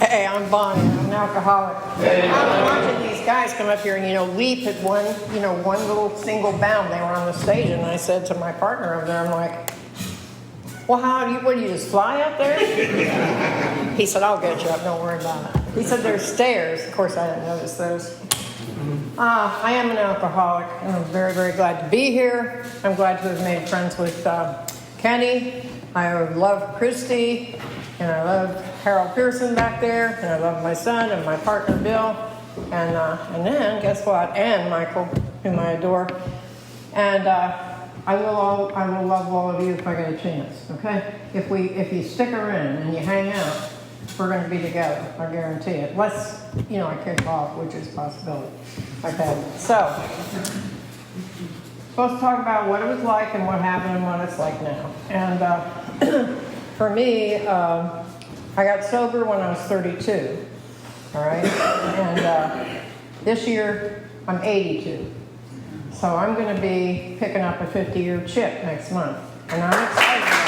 Hey, I'm Bonnie. I'm an alcoholic. I'm watching these guys come up here and, leap at one little single bound. They were on the stage, and I said to my partner over there, I'm like, well, what do you just fly up there? He said, I'll get you up. Don't worry about it. He said, there's stairs. Of course, I didn't notice those. I am an alcoholic, and I'm very, very glad to be here. I'm glad to have made friends with Kenny. I love Christy, and I love Harold Pearson back there, and I love my son and my partner Bill, and then guess what? And Michael, whom I adore. And I will love all of you if I get a chance. Okay? If you stick around and you hang out, we're going to be together. I guarantee it. Unless I kick off, which is a possibility. Okay. So supposed to talk about what it was like and what happened and what it's like now. And for me, I got sober when I was 32. All right? And this year, I'm 82. So I'm going to be picking up a 50-year chip next month. And I'm excited about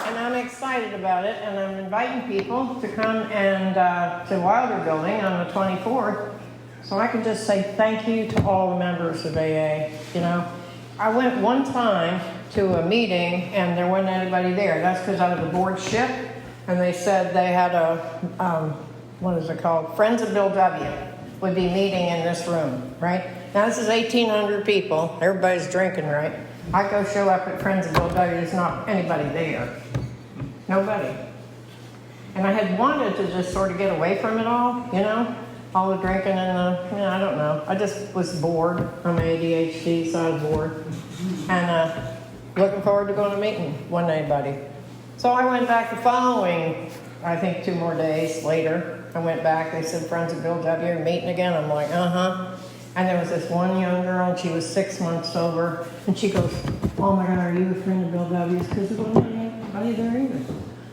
it. And I'm excited about it, and I'm inviting people to come and to Wilder Building on the 24th, so I can just say thank you to all the members of AA. I went one time to a meeting, and there wasn't anybody there. That's because I was a board ship, and they said they had a, what is it called? Friends of Bill W. would be meeting in this room, right? Now, this is 1,800 people. Everybody's drinking, right? I go show up at Friends of Bill W. There's not anybody there. Nobody. And I had wanted to just sort of get away from it all, all the drinking and I don't know. I just was bored. I'm ADHD, so I was bored. And looking forward to going to a meeting. Wasn't anybody. So I went back the following, I think 2 more days later. I went back. They said, Friends of Bill W. are meeting again. I'm like, uh-huh. And there was this one young girl, and she was 6 months sober. And she goes, oh my God, are you a friend of Bill W.'s? Because there wasn't anybody there either.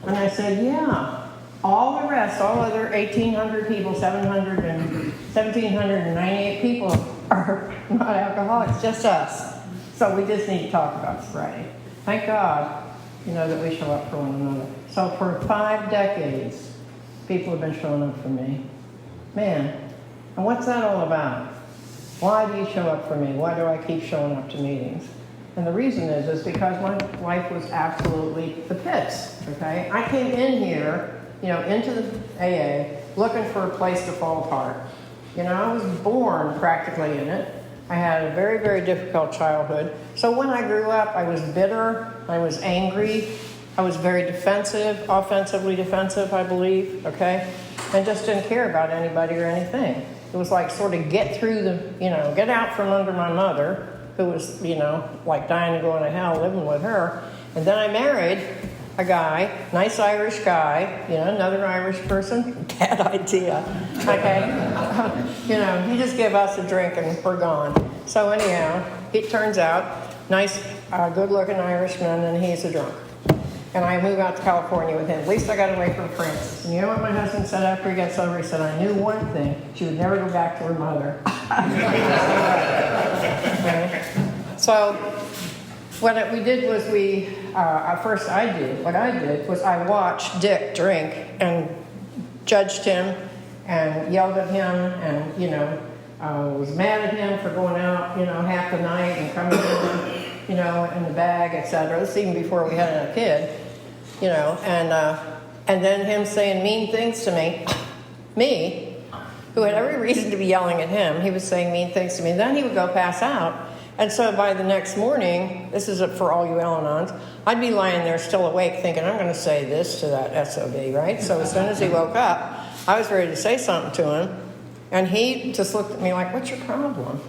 And I said, yeah. All the rest, all other 1,800 people, 1,798 people are not alcoholics, just us. So we just need to talk about sobriety. Thank God, that we show up for one another. So for 5 decades, people have been showing up for me. Man, and what's that all about? Why do you show up for me? Why do I keep showing up to meetings? And the reason is because my life was absolutely the pits, okay? I came in here, into the AA, looking for a place to fall apart. I was born practically in it. I had a very, very difficult childhood. So when I grew up, I was bitter, I was angry, I was very defensive, offensively defensive, I believe, okay? And just didn't care about anybody or anything. It was like sort of get through get out from under my mother, who was, like dying to go into hell living with her. And then I married a guy, nice Irish guy, another Irish person. Bad idea, okay? He just gave us a drink and we're gone. So anyhow, it turns out, nice, good-looking Irishman, and he's a drunk. And I moved out to California with him. At least I got away from France. And you know what my husband said after he got sober? He said, I knew one thing. She would never go back to her mother. Okay? So what we did was what I did was I watched Dick drink and judged him and yelled at him and, was mad at him for going out, half the night and coming in, in the bag, etc. This is even before we had a kid, and then him saying mean things to me, who had every reason to be yelling at him. He was saying mean things to me. And then he would go pass out. And so by the next morning, this is for all you Al-Anons, I'd be lying there still awake thinking, I'm going to say this to that SOB, right? So as soon as he woke up, I was ready to say something to him. And he just looked at me like, what's your problem?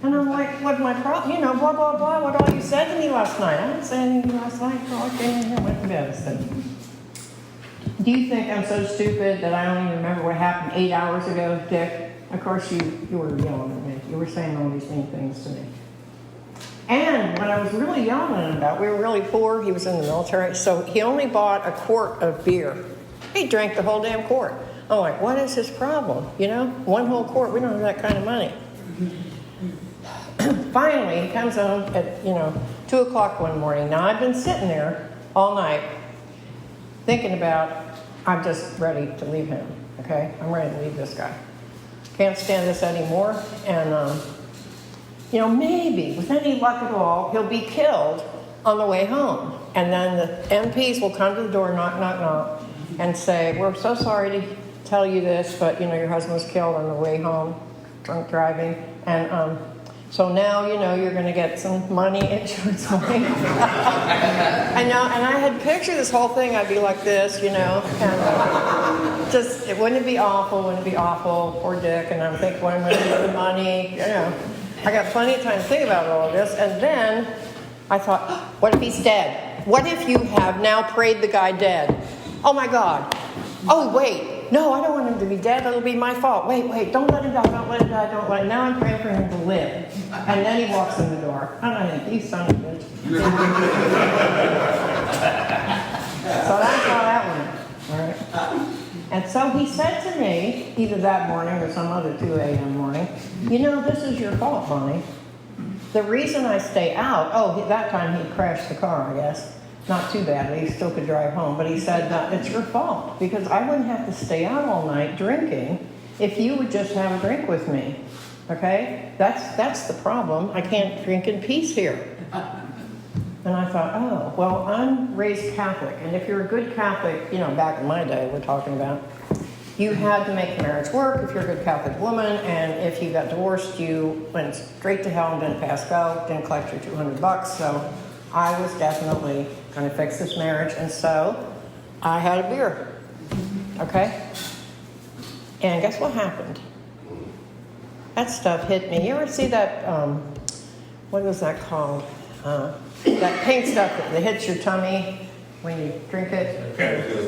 And I'm like, what's my problem? Blah, blah, blah, what all you said to me last night. I didn't say anything last night. I came in here and went to bed. I said, do you think I'm so stupid that I don't even remember what happened 8 hours ago, Dick? Of course, you were yelling at me. You were saying all these mean things to me. And what I was really yelling at him about, we were really poor. He was in the military, so he only bought a quart of beer. He drank the whole damn quart. I'm like, what is his problem? 1 whole quart. We don't have that kind of money. Finally, he comes home at 2 o'clock one morning. Now, I've been sitting there all night thinking about, I'm just ready to leave him, okay? I'm ready to leave this guy. Can't stand this anymore. And, maybe, with any luck at all, he'll be killed on the way home. And then the MPs will come to the door, knock, knock, knock, and say, we're so sorry to tell you this, but, your husband was killed on the way home, drunk driving. And so now, you're going to get some money, insurance money. I know, and I had pictured this whole thing. I'd be like this, and it wouldn't be awful, poor Dick. And I'm thinking, when I'm going to get the money, I got plenty of time to think about all of this. And then I thought, what if he's dead? What if you have now prayed the guy dead? Oh my God. Oh, wait. No, I don't want him to be dead. It'll be my fault. Wait. Don't let him die. Don't let him die. Don't let him. Now I'm praying for him to live. And then he walks in the door. And I think, you son of a bitch. So that's how that went. All right. And so he said to me, either that morning or some other 2 a.m. morning, this is your fault, Bonnie. The reason I stay out, that time he crashed the car, I guess. Not too badly, he still could drive home. But he said, it's your fault, because I wouldn't have to stay out all night drinking if you would just have a drink with me. Okay? That's the problem. I can't drink in peace here. And I thought, well, I'm raised Catholic. And if you're a good Catholic, back in my day we're talking about, you had to make the marriage work if you're a good Catholic woman. And if you got divorced, you went straight to hell and didn't pass go, didn't collect your $200. So I was definitely going to fix this marriage. And so I had a beer. Okay? And guess what happened? That stuff hit me. You ever see that, what was that called? That pink stuff that hits your tummy when you drink it?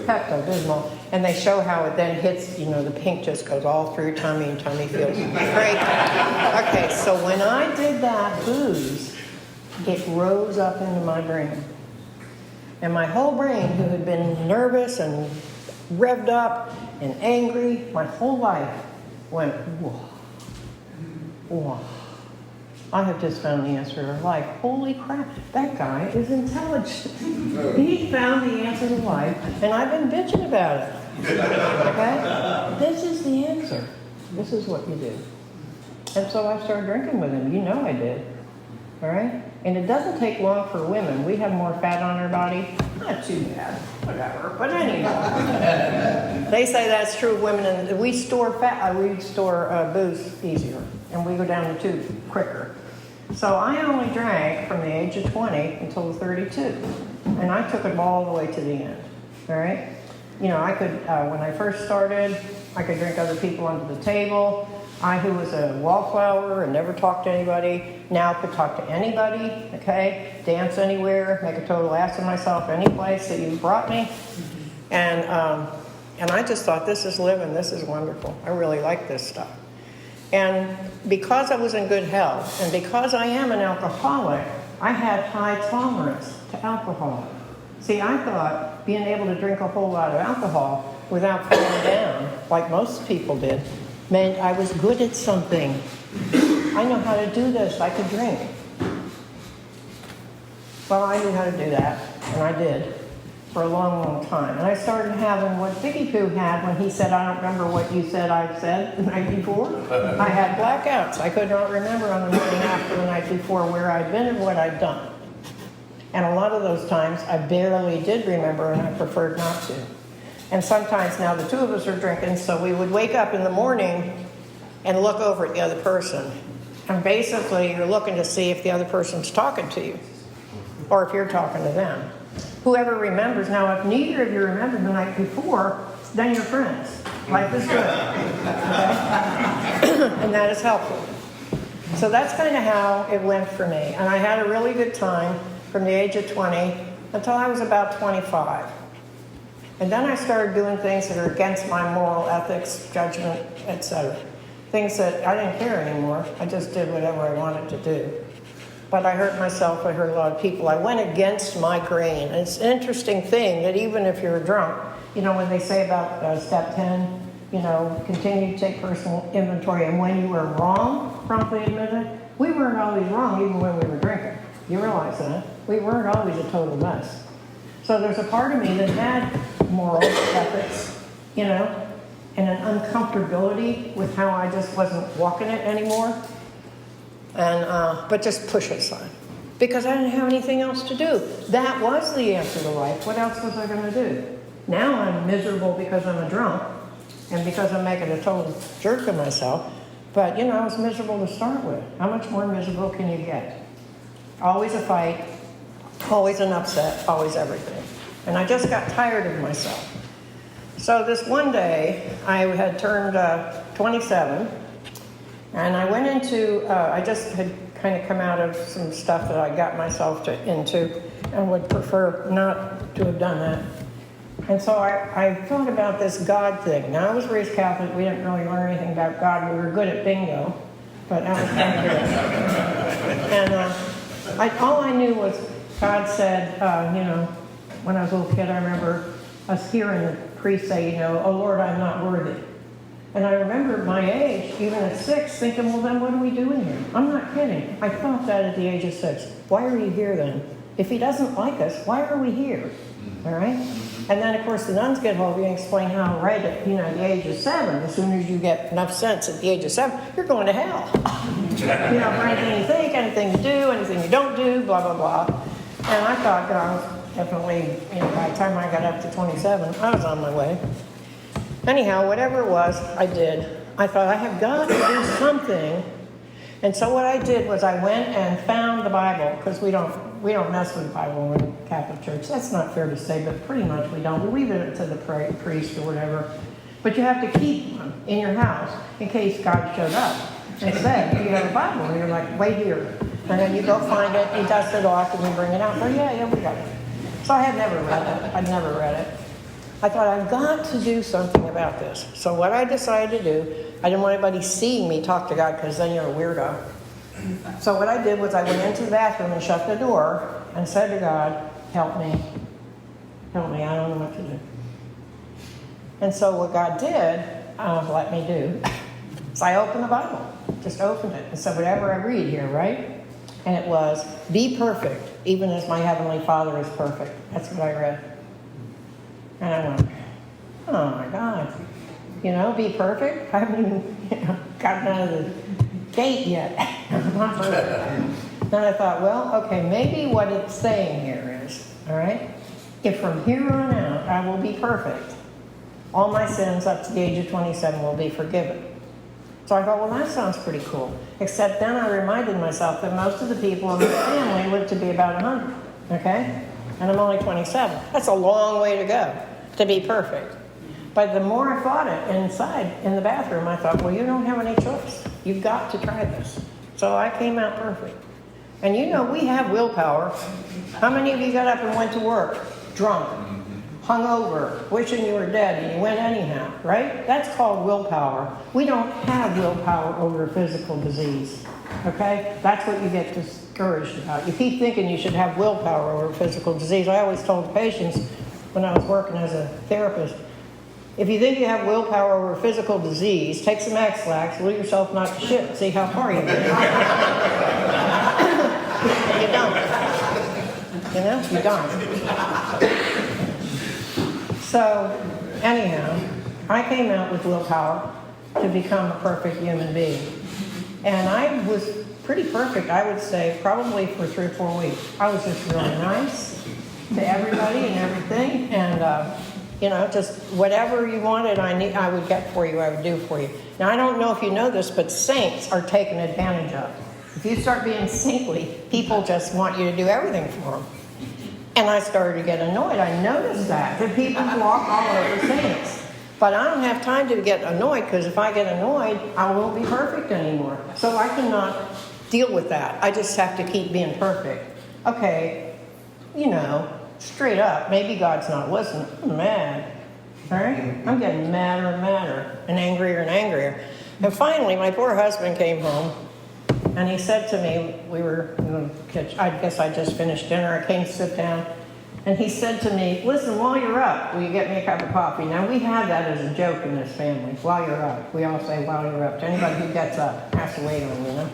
Pepto-Bismol. And they show how it then hits, the pink just goes all through your tummy and tummy feels great. Okay, so when I did that booze, it rose up into my brain. And my whole brain, who had been nervous and revved up and angry, my whole life went, whoa. I have just found the answer to life. Holy crap, that guy is intelligent. He found the answer to life, and I've been bitching about it. Okay? This is the answer. This is what you do. And so I started drinking with him. I did. All right? And it doesn't take long for women. We have more fat on our body. Not too bad. Whatever. But anyway. They say that's true of women. And we store we store booze easier. And we go down the tube quicker. So I only drank from the age of 20 until 32. And I took it all the way to the end. All right? I could, when I first started, I could drink other people under the table. I, who was a wallflower and never talked to anybody, now could talk to anybody, okay? Dance anywhere, make a total ass of myself any place that you brought me. And I just thought, this is living, this is wonderful. I really like this stuff. And because I was in good health, and because I am an alcoholic, I had high tolerance to alcohol. See, I thought being able to drink a whole lot of alcohol without falling down, like most people did, meant I was good at something. I know how to do this. I could drink. Well, I knew how to do that, and I did for a long, long time. And I started having what Vicky Pooh had when he said, I don't remember what you said I said the night before. I had blackouts. I could not remember on the morning after the night before where I'd been and what I'd done. And a lot of those times I barely did remember, and I preferred not to. And sometimes now the two of us are drinking, so we would wake up in the morning and look over at the other person. And basically you're looking to see if the other person's talking to you or if you're talking to them. Whoever remembers. Now, if neither of you remembered the night before, then you're friends. Life is good. Okay? And that is helpful. So that's kind of how it went for me. And I had a really good time from the age of 20 until I was about 25. And then I started doing things that are against my moral ethics, judgment, etc. Things that I didn't care anymore. I just did whatever I wanted to do. But I hurt myself, I hurt a lot of people. I went against my grain. And it's an interesting thing that even if you're drunk, when they say about step 10, continue to take personal inventory. And when you were wrong, promptly admit it. We weren't always wrong even when we were drinking. You realize that? We weren't always a total mess. So there's a part of me that had moral ethics, you know, and an uncomfortability with how I just wasn't walking it anymore. And but just push it aside. Because I didn't have anything else to do. That was the answer to life. What else was I going to do? Now I'm miserable because I'm a drunk and because I'm making a total jerk of myself. But, you know, I was miserable to start with. How much more miserable can you get? Always a fight, always an upset, always everything. And I just got tired of myself. So this one day, I had turned 27, and I went into, I just had kind of come out of some stuff that I got myself into and would prefer not to have done that. And so I thought about this God thing. Now, I was raised Catholic. We didn't really learn anything about God. We were good at bingo, but that was kind of good. And all I knew was God said, you know, when I was a little kid, I remember us hearing the priest say, you know, oh, Lord, I'm not worthy. And I remember at my age, even at 6, thinking, well, then what are we doing here? I'm not kidding. I thought that at the age of 6. Why are you here then? If he doesn't like us, why are we here? All right? And then, of course, the nuns get hold of you and explain how right at, you know, the age of 7, as soon as you get enough sense at the age of 7, you're going to hell. You know, for anything you think, anything you do, anything you don't do, blah, blah, blah. And I thought that I was definitely, you know, by the time I got up to 27, I was on my way. Anyhow, whatever it was, I did. I thought, I have got to do something. And so what I did was I went and found the Bible, because we don't mess with the Bible in the Catholic Church. That's not fair to say, but pretty much we don't. We leave it to the priest or whatever. But you have to keep one in your house in case God showed up and said, do you have a Bible? And you're like, wait here. And then you go find it, you dust it off, and you bring it out. Oh, yeah, we got it. So I had never read it. I'd never read it. I thought, I've got to do something about this. So what I decided to do, I didn't want anybody seeing me talk to God, because then you're a weirdo. So what I did was I went into the bathroom and shut the door and said to God, help me. Help me, I don't know what to do. And so what God did, let me do, so I opened the Bible. Just opened it and said, whatever I read here, right? And it was, be perfect, even as my Heavenly Father is perfect. That's what I read. And I went, oh my God, you know, be perfect? I haven't even gotten out of the gate yet. I'm not perfect. Then I thought, well, okay, maybe what it's saying here is, all right, if from here on out I will be perfect, all my sins up to the age of 27 will be forgiven. So I thought, well, that sounds pretty cool. Except then I reminded myself that most of the people in the family live to be about 100, okay? And I'm only 27. That's a long way to go to be perfect. But the more I fought it inside, in the bathroom, I thought, well, you don't have any choice. You've got to try this. So I came out perfect. And you know, we have willpower. How many of you got up and went to work drunk, hungover, wishing you were dead, and you went anyhow, right? That's called willpower. We don't have willpower over physical disease, okay? That's what you get discouraged about. You keep thinking you should have willpower over physical disease. I always told the patients when I was working as a therapist, if you think you have willpower over physical disease, take some X-Lax, will yourself not to shit, see how far you get. You don't. You know, you don't. So, anyhow, I came out with willpower to become a perfect human being. And I was pretty perfect, I would say, probably for 3 or 4 weeks. I was just really nice to everybody and everything. And, you know, just whatever you wanted, I would get for you, I would do for you. Now, I don't know if you know this, but saints are taken advantage of. If you start being saintly, people just want you to do everything for them. And I started to get annoyed. I noticed that people walk all over saints. But I don't have time to get annoyed, because if I get annoyed, I won't be perfect anymore. So I cannot deal with that. I just have to keep being perfect. Okay, you know, straight up, maybe God's not listening. I'm mad. All right? I'm getting madder and madder and angrier. And finally, my poor husband came home, and he said to me, we were in the kitchen, I guess I just finished dinner, I came to sit down, and he said to me, listen, while you're up, will you get me a cup of coffee? Now, we have that as a joke in this family, while you're up. We all say while you're up to anybody who gets up, has to wait on, you know?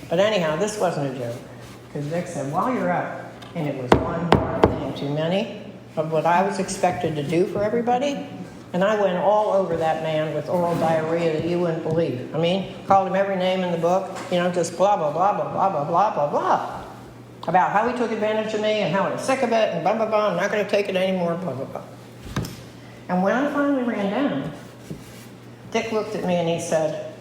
But anyhow, this wasn't a joke, because Dick said, while you're up, and it was one more thing too many of what I was expected to do for everybody. And I went all over that man with oral diarrhea that you wouldn't believe. I mean, called him every name in the book, just blah, blah, blah, blah, blah, blah, blah, blah, blah. About how he took advantage of me and how I was sick of it and blah, blah, blah, I'm not going to take it anymore, blah, blah, blah. And when I finally ran down, Dick looked at me and he said,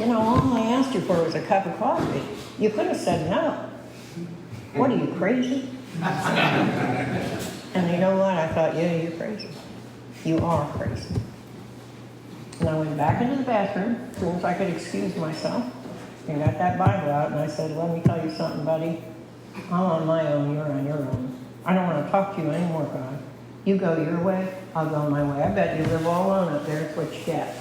all I asked you for was a cup of coffee. You could have said no. What, are you crazy? And you know what? I thought, yeah, you're crazy. You are crazy. And I went back into the bathroom as soon as I could excuse myself and got that Bible out and I said, let me tell you something, buddy. I'm on my own, you're on your own. I don't want to talk to you anymore, God. You go your way, I'll go my way. I bet you live all alone up there, it's what you get.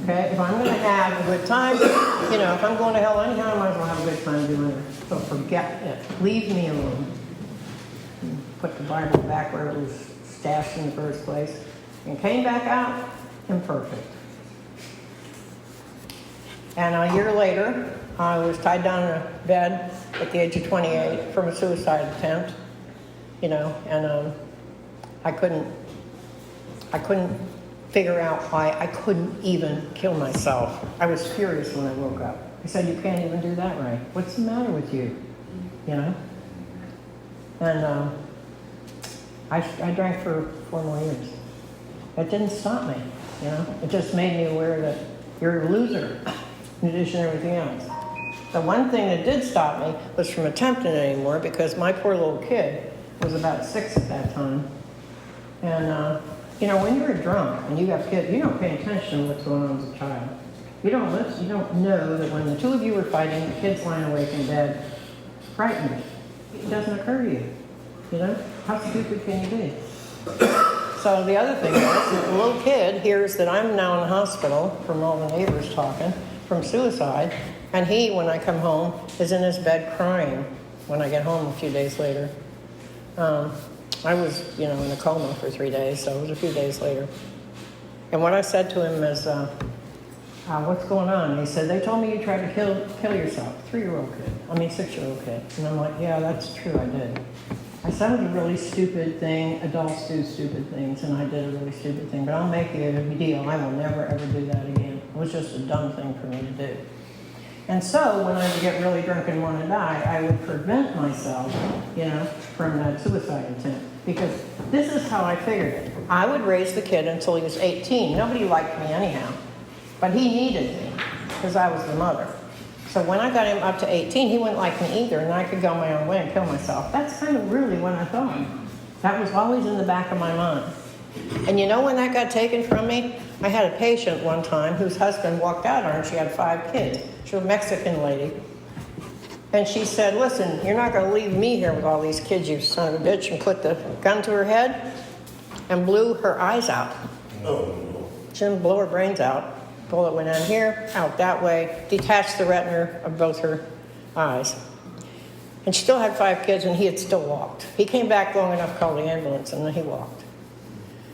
Okay? If I'm going to have a good time, if I'm going to hell anyhow, I might as well have a good time doing it. So forget it. Leave me alone. Put the Bible back where it was stashed in the first place. And came back out imperfect. And a year later, I was tied down in a bed at the age of 28 from a suicide attempt, and I couldn't figure out why I couldn't even kill myself. I was furious when I woke up. I said, you can't even do that right. What's the matter with you? And I drank for 4 more years. That didn't stop me, It just made me aware that you're a loser in addition to everything else. The one thing that did stop me was from attempting it anymore because my poor little kid was about 6 at that time. And, when you're drunk and you have kids, you don't pay attention to what's going on as a child. You don't listen. You don't know that when the two of you were fighting, the kid's lying awake in bed, frightened. It doesn't occur to you. How stupid can you be? So the other thing is, the little kid hears that I'm now in the hospital from all the neighbors talking, from suicide, and he, when I come home, is in his bed crying when I get home a few days later. I was, in a coma for 3 days, so it was a few days later. And what I said to him is, what's going on? And he said, they told me you tried to kill yourself. 3-year-old kid. 6-year-old kid. And I'm like, yeah, that's true, I did. I said it was a really stupid thing. Adults do stupid things, and I did a really stupid thing. But I'll make you a deal. I will never, ever do that again. It was just a dumb thing for me to do. And so when I would get really drunk and want to die, I would prevent myself, from that suicide attempt. Because this is how I figured it. I would raise the kid until he was 18. Nobody liked me anyhow. But he needed me because I was the mother. So when I got him up to 18, he wouldn't like me either, and I could go my own way and kill myself. That's kind of really what I thought. That was always in the back of my mind. And when that got taken from me? I had a patient one time whose husband walked out on her. She had 5 kids. She was a Mexican lady. And she said, listen, you're not going to leave me here with all these kids, you son of a bitch, and put the gun to her head and blew her eyes out. She didn't blow her brains out. Bullet went in here, out that way, detached the retina of both her eyes. And she still had 5 kids, and he had still walked. He came back long enough, called the ambulance, and then he walked.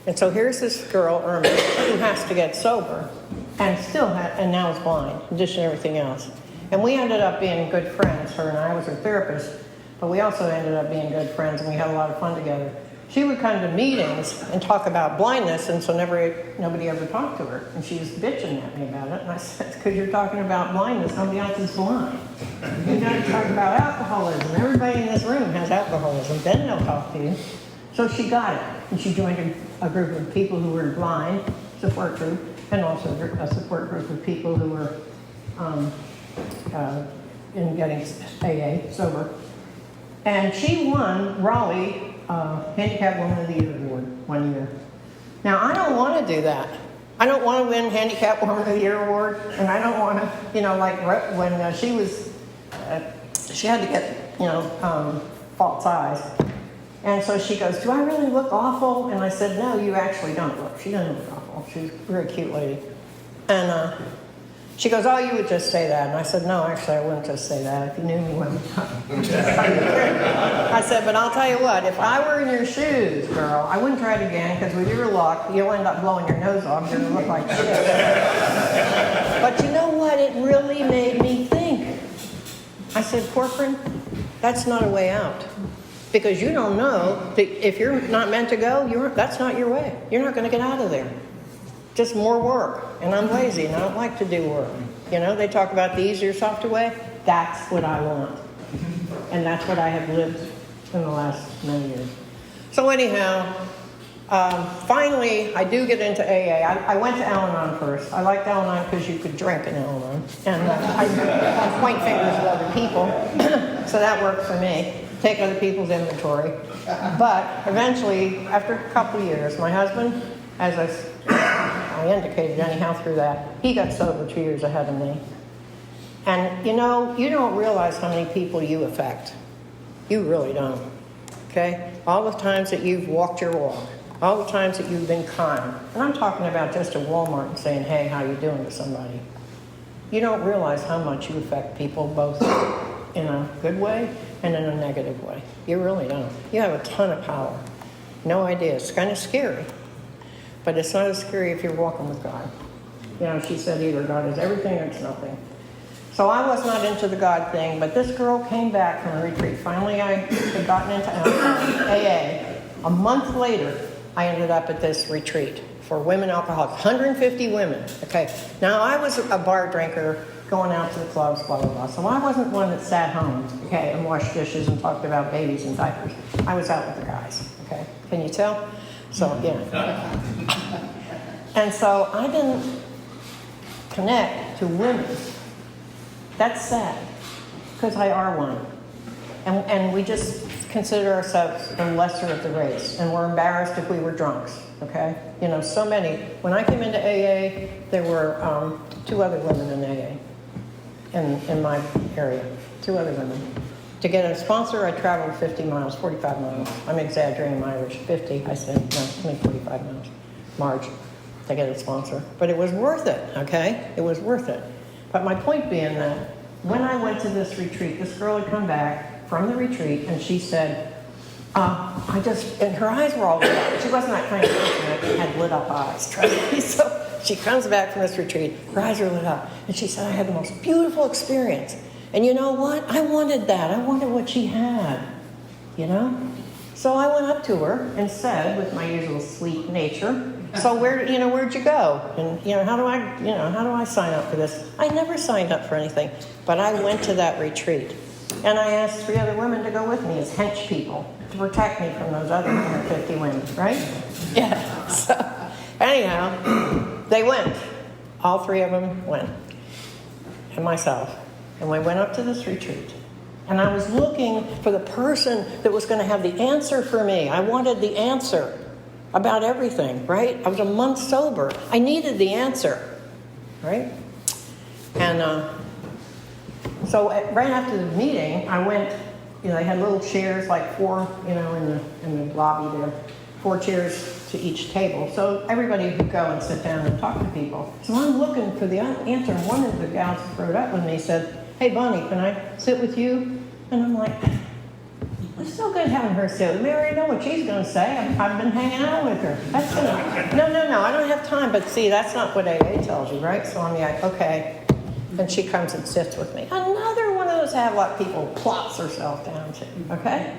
And so here's this girl, Irma, who has to get sober, and now is blind, in addition to everything else. And we ended up being good friends, her and I. Was her therapist, but we also ended up being good friends, and we had a lot of fun together. She would come to meetings and talk about blindness, and so nobody ever talked to her. And she was bitching at me about it. And I said, because you're talking about blindness, nobody else is blind. You got to talk about alcoholism. Everybody in this room has alcoholism. Then they'll talk to you. So she got it. And she joined a group of people who were blind, support group, and also a support group of people who were in getting AA, sober. And she won Raleigh Handicap Woman of the Year award 1 year. Now, I don't want to do that. I don't want to win Handicap Woman of the Year award, and I don't want to, like when she was, she had to get, false eyes. And so she goes, do I really look awful? And I said, no, you actually don't look. She doesn't look awful. She's a very cute lady. And she goes, oh, you would just say that. And I said, no, actually, I wouldn't just say that. If you knew me well. I said, but I'll tell you what, if I were in your shoes, girl, I wouldn't try it again, because with your luck, you'll end up blowing your nose off. You're going to look like shit. But you know what? It really made me think. I said, Corcoran, That's not a way out. Because you don't know that if you're not meant to go, that's not your way. You're not going to get out of there. Just more work. And I'm lazy and I don't like to do work. You know, they talk about the easier, softer way. That's what I want. And that's what I have lived in the last many years. So anyhow, finally, I do get into AA. I went to Al-Anon first. I liked Al-Anon because you could drink in Al-Anon. And I point fingers at other people. So that worked for me. Take other people's inventory. But eventually, after a couple of years, my husband, as I indicated anyhow through that, he got sober 2 years ahead of me. And you know, you don't realize how many people you affect. You really don't. Okay? All the times that you've walked your walk. All the times that you've been kind. And I'm talking about just at Walmart and saying, hey, how you doing to somebody. You don't realize how much you affect people, both in a good way and in a negative way. You really don't. You have a ton of power. No idea. It's kind of scary. But it's not as scary if you're walking with God. You know, she said either God is everything or it's nothing. So I was not into the God thing, but this girl came back from a retreat. Finally, I had gotten into AA. A month later, I ended up at this retreat for women alcoholics. 150 women. Okay. Now, I was a bar drinker, going out to the clubs, blah, blah, blah. So I wasn't one that sat home, okay, and washed dishes and talked about babies and diapers. I was out with the guys, okay? Can you tell? So, yeah. And so I didn't connect to women. That's sad, because I are one. And we just consider ourselves the lesser of the race, and we're embarrassed if we were drunks, okay? You know, so many. When I came into AA, there were 2 other women in AA. In my area, 2 other women. To get a sponsor, I traveled 50 miles, 45 miles. I'm exaggerating my Irish. 50, I said, no, only 45 miles. Marge, to get a sponsor. But it was worth it, okay? It was worth it. But my point being that when I went to this retreat, this girl had come back from the retreat, and she said, and her eyes were all lit up. She wasn't that kind of person that had lit up eyes, trust me. So she comes back from this retreat, her eyes are lit up, and she said, I had the most beautiful experience. And you know what? I wanted that. I wanted what she had, you know? So I went up to her and said, with my usual sweet nature, so where'd you go? And, how do I sign up for this? I never signed up for anything, but I went to that retreat. And I asked 3 other women to go with me as hench people to protect me from those other 150 women, right? Yeah. So anyhow, they went. All 3 of them went. And myself. And we went up to this retreat. And I was looking for the person that was going to have the answer for me. I wanted the answer about everything, right? I was a month sober. I needed the answer, right? And so right after the meeting, I went, they had little chairs, like 4, in the lobby there, 4 chairs to each table. So everybody could go and sit down and talk to people. So I'm looking for the answer, and one of the gals who rode up with me said, hey, Bonnie, can I sit with you? And I'm like, it's so good having her sit with me. I already know what she's going to say. I've been hanging out with her. That's it. No, I don't have time. But see, that's not what AA tells you, right? So I'm like, okay. And she comes and sits with me. Another one of those Havelock people plops herself down to, okay?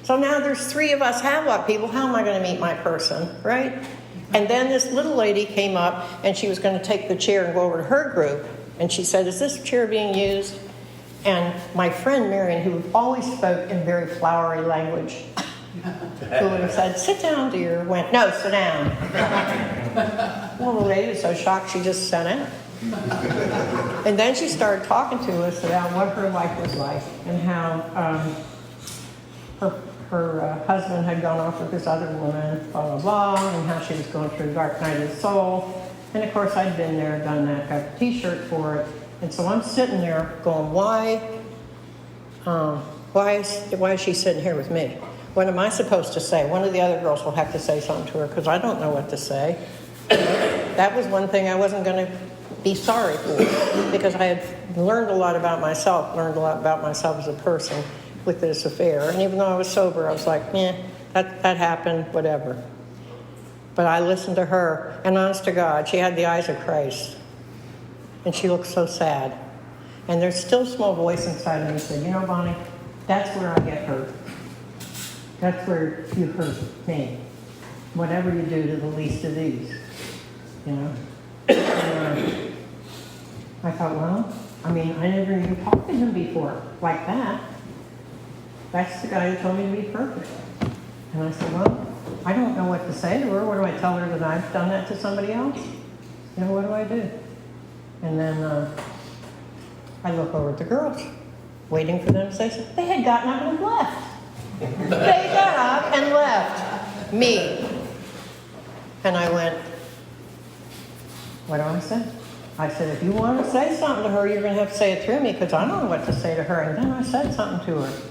So now there's 3 of us Havelock people. How am I going to meet my person, right? And then this little lady came up, and she was going to take the chair and go over to her group. And she said, is this chair being used? And my friend Marion, who always spoke in very flowery language, who would have said, sit down, dear, went, no, sit down. Well, the lady was so shocked, she just sat down. And then she started talking to us about what her life was like and how her husband had gone off with this other woman, blah, blah, blah, and how she was going through a dark night of the soul. And of course, I'd been there, done that, got a t-shirt for it. And so I'm sitting there going, why is she sitting here with me? What am I supposed to say? One of the other girls will have to say something to her because I don't know what to say. That was one thing I wasn't going to be sorry for because I had learned a lot about myself as a person with this affair. And even though I was sober, I was like, that happened, whatever. But I listened to her, and honest to God, she had the eyes of Christ. And she looked so sad. And there's still a small voice inside of me that said, Bonnie, That's where I get hurt. That's where you hurt me. Whatever you do to the least of these, you know. And, I thought, well, I mean, I never even talked to him before like that. That's the guy who told me to be perfect. And I said, well, I don't know what to say to her. What do I tell her, that I've done that to somebody else? You know, what do I do? And then I look over at the girls, waiting for them to say something. They had gotten up and left. They got up and left me. And I went, what do I say? I said, if you want to say something to her, you're going to have to say it through me, because I don't know what to say to her. And then I said something to her.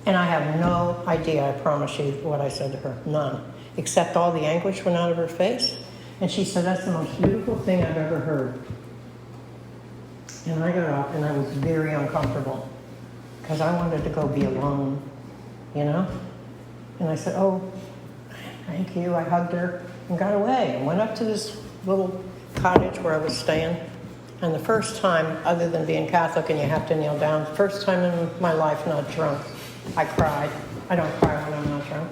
And I have no idea, I promise you, what I said to her. None. Except all the anguish went out of her face. And she said, that's the most beautiful thing I've ever heard. And I got up and I was very uncomfortable, because I wanted to go be alone, you know? And I said, oh, thank you. I hugged her and got away and went up to this little cottage where I was staying. And the first time, other than being Catholic and you have to kneel down, first time in my life not drunk, I cried. I don't cry when I'm not drunk.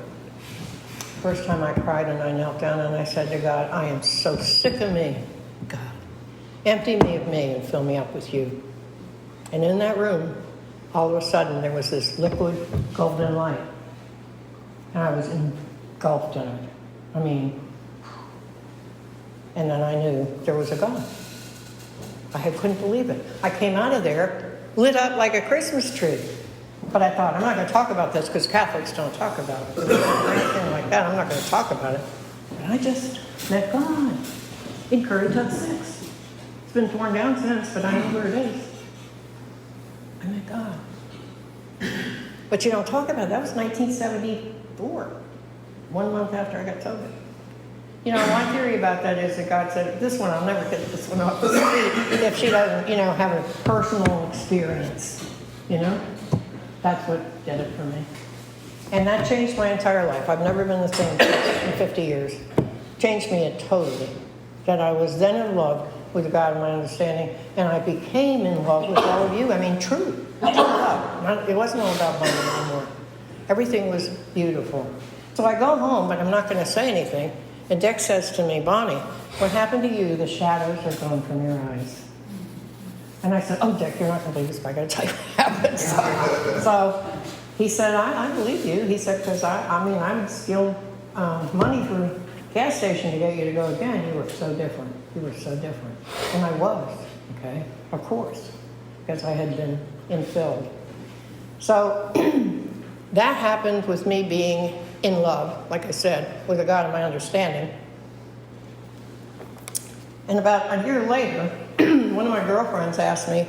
First time I cried, and I knelt down and I said to God, I am so sick of me. God, empty me of me and fill me up with you. And in that room, all of a sudden, there was this liquid golden light. And I was engulfed in it. I mean, and then I knew there was a God. I couldn't believe it. I came out of there lit up like a Christmas tree. But I thought, I'm not going to talk about this, because Catholics don't talk about it. Anything like that, I'm not going to talk about it. But I just met God in Curry Tub 6. It's been torn down since, but I know where it is. I met God. But you don't talk about it. That was 1974, 1 month after I got COVID. You know, my theory about that is that God said, this one, I'll never get this one off the street if she doesn't, you know, have a personal experience, you know? That's what did it for me. And that changed my entire life. I've never been the same in 50 years. Changed me totally. That I was then in love with God and my understanding, and I became in love with all of you. I mean, true love. It wasn't all about money anymore. Everything was beautiful. So I go home, but I'm not going to say anything. And Dick says to me, Bonnie, what happened to you? The shadows are gone from your eyes. And I said, oh, Dick, you're not going to believe this, but I got to tell you what happened. So he said, I believe you. He said, because I mean, I would steal money from a gas station to get you to go again. You were so different. You were so different. And I was, okay, of course, because I had been infilled. So that happened with me being in love, like I said, with a God of my understanding. And about a year later, one of my girlfriends asked me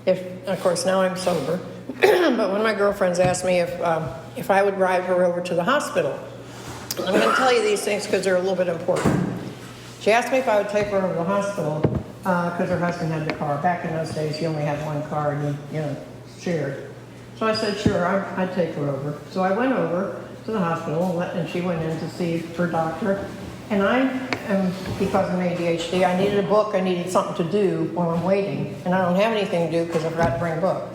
if, of course now I'm sober, but one of my girlfriends asked me if I would ride her over to the hospital. I'm going to tell you these things because they're a little bit important. She asked me if I would take her over to the hospital because her husband had the car. Back in those days, you only had one car and you shared. So I said, sure, I'd take her over. So I went over to the hospital, and she went in to see her doctor. And I am, because of my ADHD, I needed a book, I needed something to do while I'm waiting. And I don't have anything to do because I forgot to bring a book.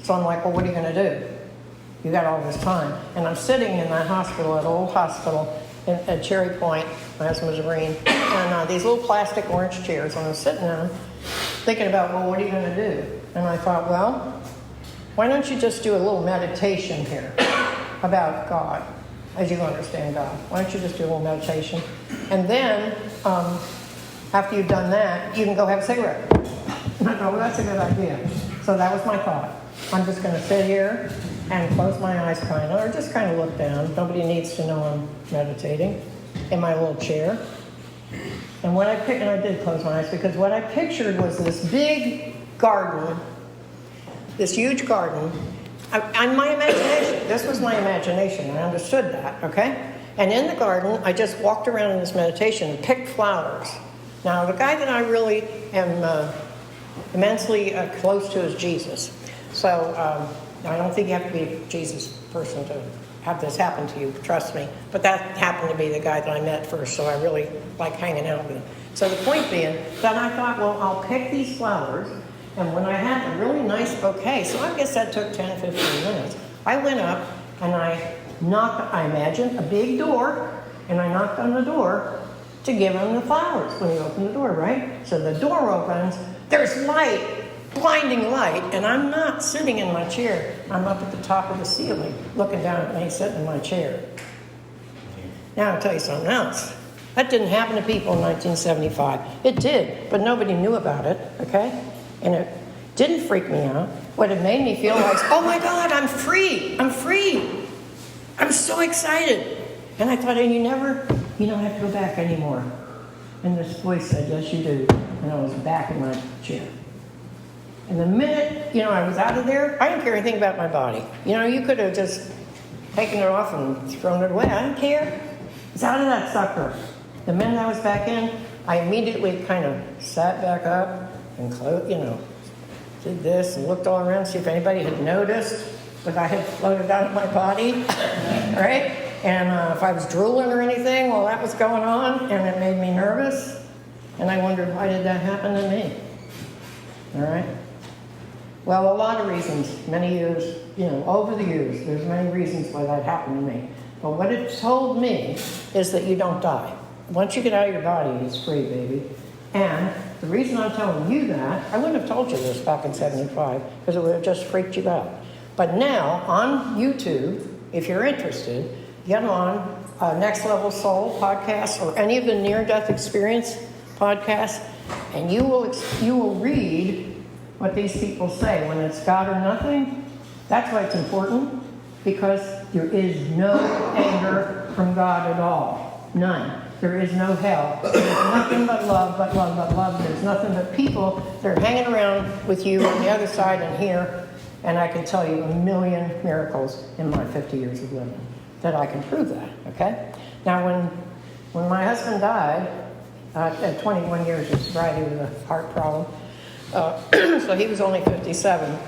So I'm like, well, what are you going to do? You got all this time. And I'm sitting in that hospital, at old hospital at Cherry Point. My husband was a Marine. And these little plastic orange chairs. And I'm sitting there thinking about, well, what are you going to do? And I thought, well, why don't you just do a little meditation here about God, as you understand God. Why don't you just do a little meditation? And then, after you've done that, you can go have a cigarette. And I thought, well, that's a good idea. So that was my thought. I'm just going to sit here and close my eyes kind of, or just kind of look down. Nobody needs to know I'm meditating in my little chair. And what I picked, and I did close my eyes, because what I pictured was this big garden, this huge garden. On my imagination, this was my imagination, I understood that, okay? And in the garden, I just walked around in this meditation and picked flowers. Now, the guy that I really am immensely close to is Jesus. So I don't think you have to be a Jesus person to have this happen to you, trust me. But that happened to be the guy that I met first, so I really like hanging out with him. So the point being that I thought, well, I'll pick these flowers, And when I had a really nice bouquet, so I guess that took 10, 15 minutes, I went up and I knocked, I imagine, a big door, and I knocked on the door to give him the flowers when he opened the door, right? So the door opens, there's light, blinding light, and I'm not sitting in my chair. I'm up at the top of the ceiling, looking down at me, sitting in my chair. Now I'll tell you something else. That didn't happen to people in 1975. It did, but nobody knew about it, okay? And it didn't freak me out. What it made me feel like, oh my God, I'm free. I'm free. I'm so excited. And I thought, and you don't have to go back anymore. And this voice said, yes, you do. And I was back in my chair. And the minute, I was out of there, I didn't care anything about my body. You could have just taken it off and thrown it away. I didn't care. It's out of that sucker. The minute I was back in, I immediately kind of sat back up and did this and looked all around to see if anybody had noticed that I had floated out of my body, right? And if I was drooling or anything while that was going on, and it made me nervous. And I wondered, why did that happen to me? All right? Well, a lot of reasons, many years, over the years, there's many reasons why that happened to me. But what it told me is that you don't die. Once you get out of your body, it's free, baby. And the reason I'm telling you that, I wouldn't have told you this back in 75, because it would have just freaked you out. But now, on YouTube, if you're interested, get on Next Level Soul podcast or any of the near-death experience podcasts, and you will read what these people say. When it's God or nothing, that's why it's important, because there is no anger from God at all. None. There is no hell. There's nothing but love, but love, but love. There's nothing but people that are hanging around with you on the other side and here. And I can tell you a million miracles in my 50 years of living that I can prove that, okay? Now, when my husband died, at 21 years of sobriety with a heart problem, so he was only 57.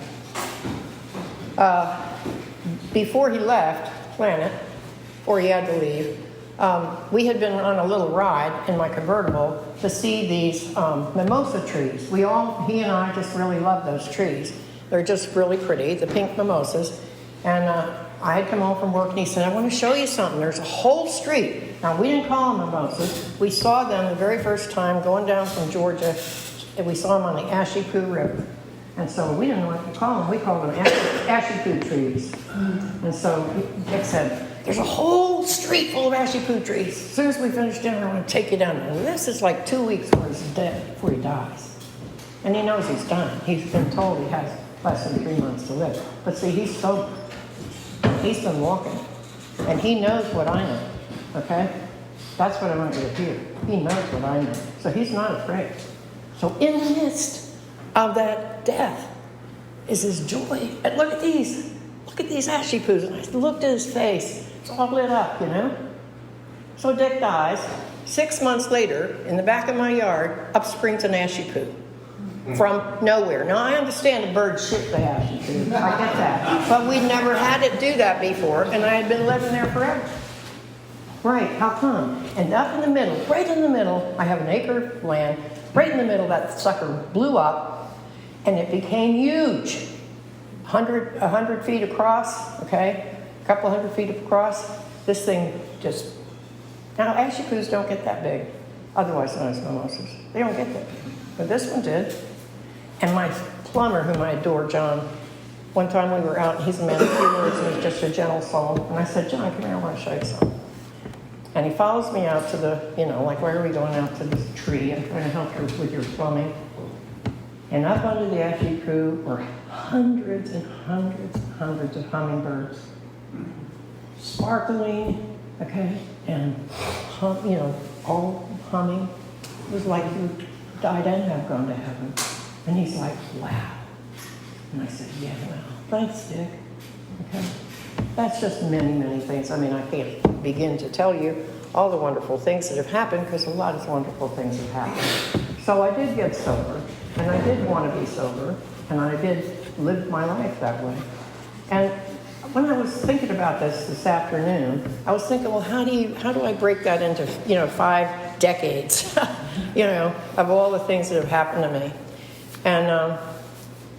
Before he left the planet, or he had to leave, we had been on a little ride in my convertible to see these mimosa trees. He and I just really love those trees. They're just really pretty, the pink mimosas. And I had come home from work and he said, I want to show you something. There's a whole street. Now, we didn't call them mimosas. We saw them the very first time going down from Georgia, and we saw them on the Ashepoo River. And so we didn't know what to call them. We called them Ashepoo trees. And so Dick said, there's a whole street full of Ashepoo trees. As soon as we finish dinner, I'm going to take you down there. And this is like 2 weeks before he's dead, before he dies. And he knows he's dying. He's been told he has less than 3 months to live. But see, he's sober. He's been walking. And he knows what I know, okay? That's what I want you to hear. He knows what I know. So he's not afraid. So in the midst of that death is his joy. And look at these. Look at these Ashepoos. And I looked at his face. It's all lit up, So Dick dies. 6 months later, in the back of my yard, up springs an Ashepoo. From nowhere. Now, I understand the birds shit the Ashepoo. I get that. But we'd never had it do that before, and I had been living there forever. Right, how come? And up in the middle, right in the middle, I have an acre of land. Right in the middle, that sucker blew up, and it became huge. 100 feet across, okay? A couple 100 feet across. This thing just... Now, Ashepoos don't get that big. Otherwise known as mimosas. They don't get that big. But this one did. And my plumber, whom I adore, John, one time we were out, and he's a man of few words, and he's just a gentle soul. And I said, John, come here, I want to show you something. And he follows me out to the, where are we going out to this tree? I'm trying to help you with your plumbing. And up under the Ashepoo were hundreds and hundreds and hundreds of hummingbirds. Sparkling, okay, and, all humming. It was like you died and have gone to heaven. And he's like, wow. And I said, yeah, well, thanks, Dick. Okay. That's just many, many things. I mean, I can't begin to tell you all the wonderful things that have happened, because a lot of wonderful things have happened. So I did get sober, and I did want to be sober, and I did live my life that way. And when I was thinking about this afternoon, I was thinking, well, how do I break that into, 5 decades, of all the things that have happened to me? And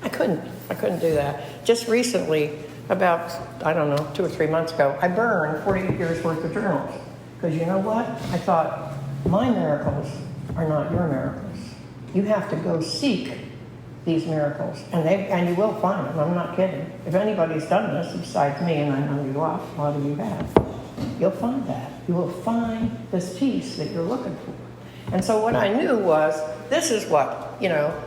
I couldn't do that. Just recently, about, I don't know, 2 or 3 months ago, I burned 48 years worth of journals. Because you know what? I thought, my miracles are not your miracles. You have to go seek these miracles. And you will find them, I'm not kidding. If anybody's done this besides me, and I know you are, a lot of you have, you'll find that. You will find this peace that you're looking for. And so what I knew was, this is what,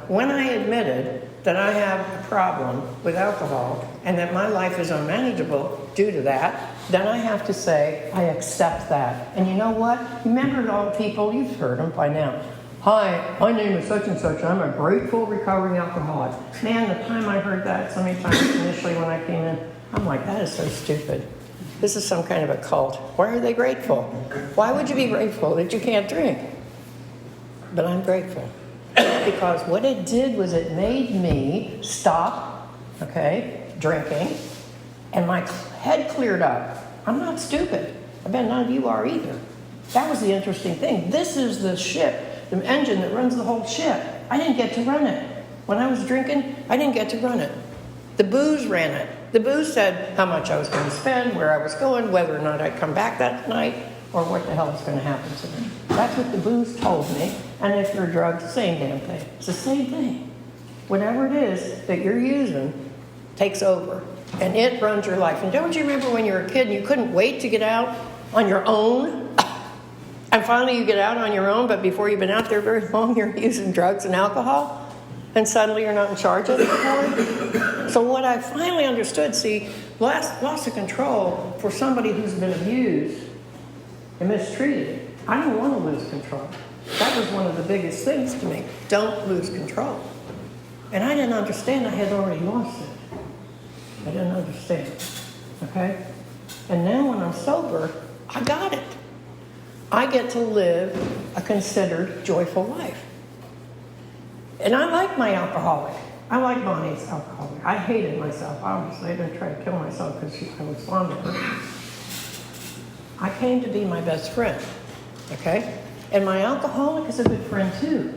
when I admitted that I have a problem with alcohol and that my life is unmanageable due to that, then I have to say, I accept that. And you know what? Remember all the people, you've heard them by now. Hi, my name is such and such. I'm a grateful recovering alcoholic. Man, the time I heard that so many times initially when I came in, I'm like, that is so stupid. This is some kind of a cult. Why are they grateful? Why would you be grateful that you can't drink? But I'm grateful. Because what it did was it made me stop, drinking, and my head cleared up. I'm not stupid. I bet none of you are either. That was the interesting thing. This is the ship, the engine that runs the whole ship. I didn't get to run it. When I was drinking, I didn't get to run it. The booze ran it. The booze said how much I was going to spend, where I was going, whether or not I'd come back that night, or what the hell was going to happen to me. That's what the booze told me. And if you're drugged, the same damn thing. It's the same thing. Whatever it is that you're using takes over. And it runs your life. And don't you remember when you were a kid and you couldn't wait to get out on your own? And finally you get out on your own, but before you've been out there very long, you're using drugs and alcohol? And suddenly you're not in charge of it anymore? So what I finally understood, loss of control for somebody who's been abused and mistreated, I don't want to lose control. That was one of the biggest things to me. Don't lose control. And I didn't understand I had already lost it. I didn't understand. Okay? And now when I'm sober, I got it. I get to live a considered joyful life. And I like my alcoholic. I like Bonnie's alcoholic. I hated myself, obviously. I didn't try to kill myself because I was fond of her. I came to be my best friend. Okay? And my alcoholic is a good friend too.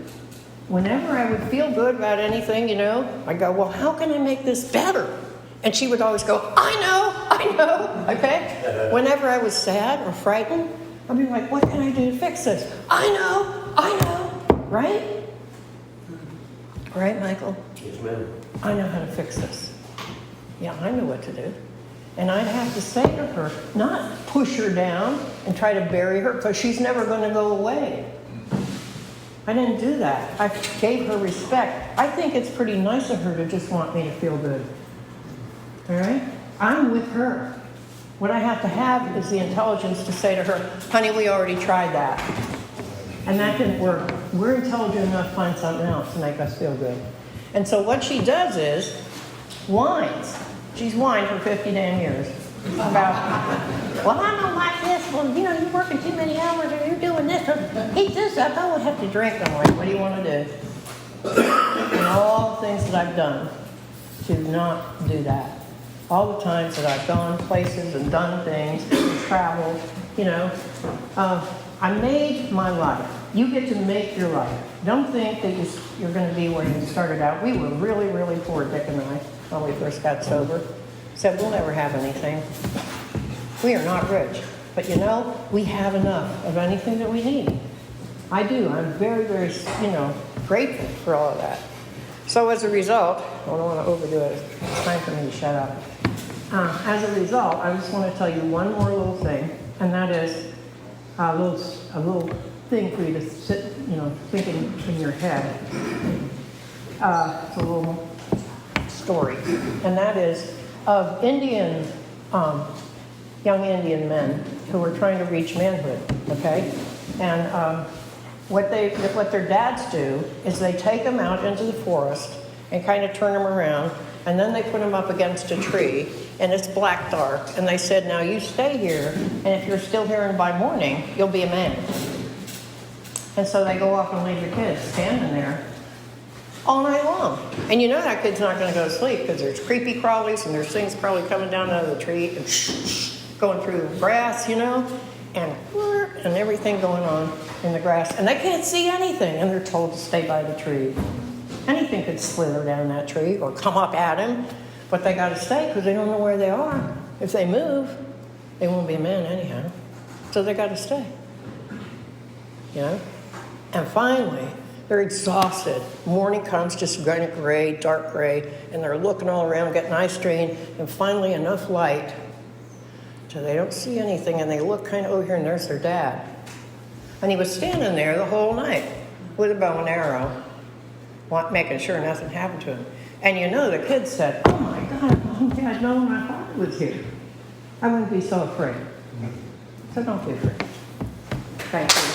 Whenever I would feel good about anything, I go, well, how can I make this better? And she would always go, I know, okay? Whenever I was sad or frightened, I'd be like, what can I do to fix this? I know, right? Right, Michael? Yes, ma'am. I know how to fix this. Yeah, I know what to do. And I'd have to say to her, not push her down and try to bury her, because she's never going to go away. I didn't do that. I gave her respect. I think it's pretty nice of her to just want me to feel good. All right? I'm with her. What I have to have is the intelligence to say to her, honey, we already tried that. And that didn't work. We're intelligent enough to find something else to make us feel good. And so what she does is whines. She's whined for 50 damn years about, well, I don't like this. Well, you're working too many hours, or you're doing this, or eat this up. I would have to drink. I'm like, what do you want to do? And all the things that I've done to not do that. All the times that I've gone places and done things, traveled, I made my life. You get to make your life. Don't think that you're going to be where you started out. We were really, really poor, Dick and I, when we first got sober. Said, we'll never have anything. We are not rich. But we have enough of anything that we need. I do. I'm very, very, grateful for all of that. So as a result, I don't want to overdo it. It's time for me to shut up. As a result, I just want to tell you one more little thing, and that is a little thing for you to sit, thinking in your head. It's a little story, and that is of Indian, young Indian men who were trying to reach manhood. Okay, and what their dads do is they take them out into the forest and kind of turn them around, and then they put them up against a tree, and it's black dark, and they said, now you stay here, and if you're still here by morning, you'll be a man. And so they go off and leave the kids standing there all night long. And that kid's not going to go to sleep because there's creepy crawlies and there's things probably coming down out of the tree and going through the grass, and everything going on in the grass. And they can't see anything, and they're told to stay by the tree. Anything could slither down that tree or come up at him, but they got to stay because they don't know where they are. If they move, they won't be men anyhow. So they got to stay. You know? And finally, they're exhausted. Morning comes, just kind of gray, dark gray, and they're looking all around, getting eye strain, and finally enough light so they don't see anything, and they look kind of over here, and there's their dad. And he was standing there the whole night with a bow and arrow, making sure nothing happened to him. And you know, the kid said, "Oh my God, Mom, Dad, no, my father was here. I wouldn't be so afraid." So don't be afraid. Thank you.